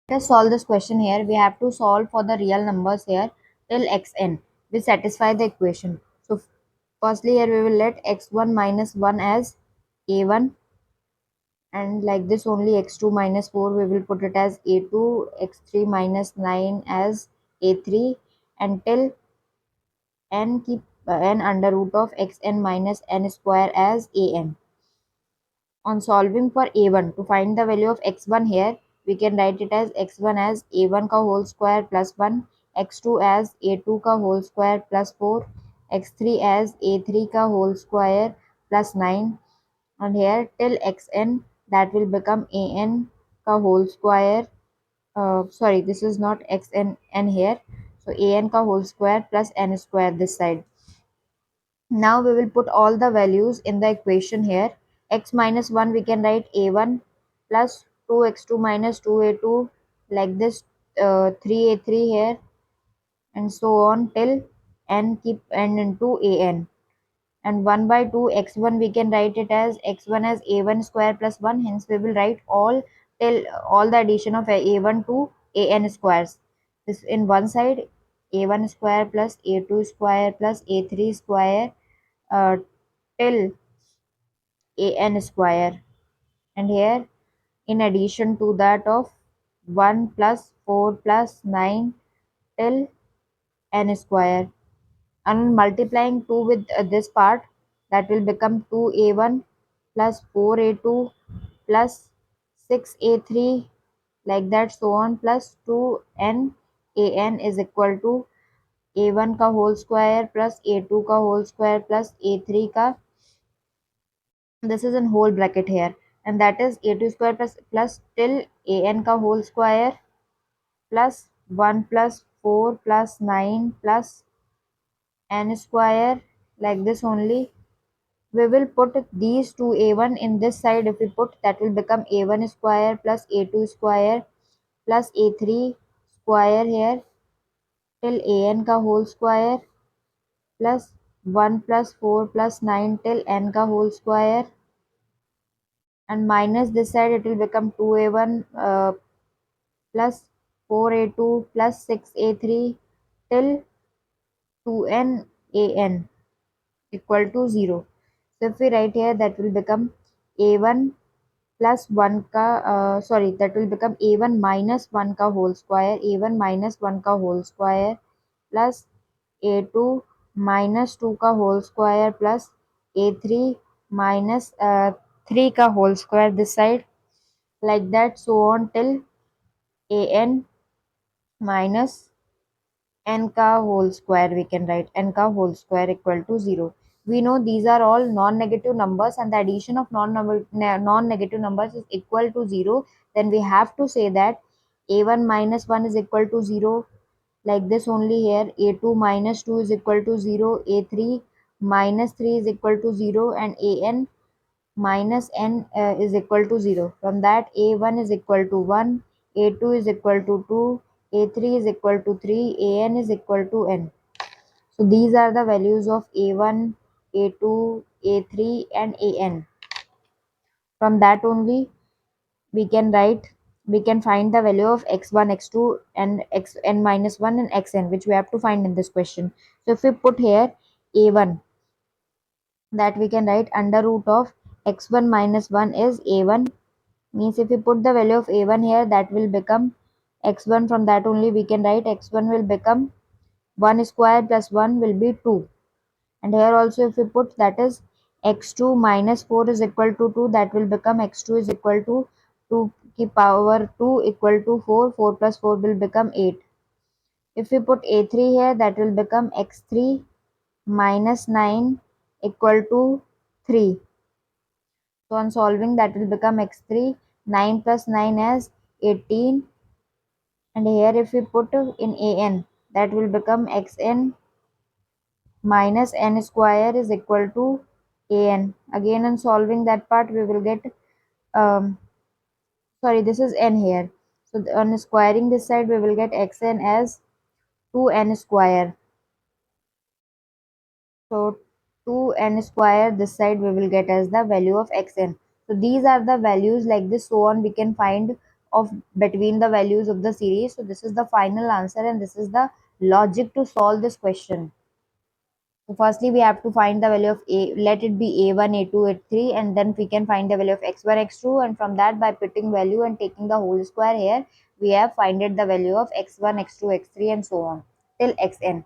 Let us solve this question here. We have to solve for the real numbers here till xn. We satisfy the equation. So firstly here we will let x1 minus 1 as a1, and like this only x2 minus 4 we will put it as a2, x3 minus 9 as a3, until n keep n under root of xn minus n square as an. On solving for a1 to find the value of x1 here, we can write it as x1 as a1 का whole square plus 1, x2 as a2 का whole square plus 4, x3 as a3 का whole square plus 9, and here till xn that will become an का whole square. Sorry, this is not xn n here. So an का whole square plus n square this side. Now we will put all the values in the equation here. X minus 1 we can write a1 plus 2x2 minus 2a2, like this, 3a3 here, and so on till n keep n into an. And 1 by 2 x1 we can write it as x1 as a1 square plus 1, hence we will write all till all the addition of a1 to an squares. This in one side, a1 square plus a2 square plus a3 square, uh, till an square, and here in addition to that of 1 plus 4 plus 9 till n square, and multiplying 2 with this part, that will become 2a1 plus 4a2 plus 6a3, like that, so on, plus 2n an is equal to a1 का whole square plus a2 का whole square plus a3 का, this is in whole bracket here, and that is a2 square plus till an का whole square plus 1 plus 4 plus 9 plus n square, like this only. We will put these two a1 in this side. If we put, that will become a1 square plus a2 square plus a3 square here till an का whole square plus 1 plus 4 plus 9 till n का whole square, and minus this side it will become 2a1 plus 4a2 plus 6a3 till 2n an equal to 0. So if we write here, that will become a1 plus 1 का sorry, that will become a1 minus 1 का whole square, a1 minus 1 का whole square plus a2 minus 2 का whole square plus a3 minus 3 का whole square this side, like that, so on till an minus n का whole square. We can write n का whole square equal to 0. We know these are all non-negative numbers, and the addition of non-negative numbers is equal to 0. Then we have to say that a1 minus 1 is equal to 0, like this only here. a2 minus 2 is equal to 0, a3 minus 3 is equal to 0, and an minus n is equal to 0. From that, a1 is equal to 1, a2 is equal to 2, a3 is equal to 3, an is equal to n. So these are the values of a1, a2, a3 and an. From that only we can find the value of x1, x2 and xn minus 1 and xn, which we have to find in this question. So if we put here a1, that we can write under root of x1 minus 1 is a1, means if we put the value of a1 here, that will become x1. From that only we can write x1 will become 1 square plus 1 will be 2, and here also if we put, that is x2 minus 4 is equal to 2, that will become x2 is equal to 2 की power 2 equal to 4, 4 plus 4 will become 8. If we put a3 here, that will become x3 minus 9 equal to 3. So on solving, that will become x3, 9 plus 9 as 18, and here if we put in an, that will become xn minus n square is equal to an. Again on solving that part, we will get, sorry, this is n here. So on squaring this side, we will get xn as 2n square. So 2n square this side we will get as the value of xn. So these are the values, like this, so on we can find of between the values of the series. So this is the final answer and this is the logic to solve this question. So firstly, we have to find the value of a, let it be a1, a2, a3, and then we can find the value of x1, x2, and from that by putting value and taking the whole square here, we have finded the value of x1, x2, x3, and so on till xn.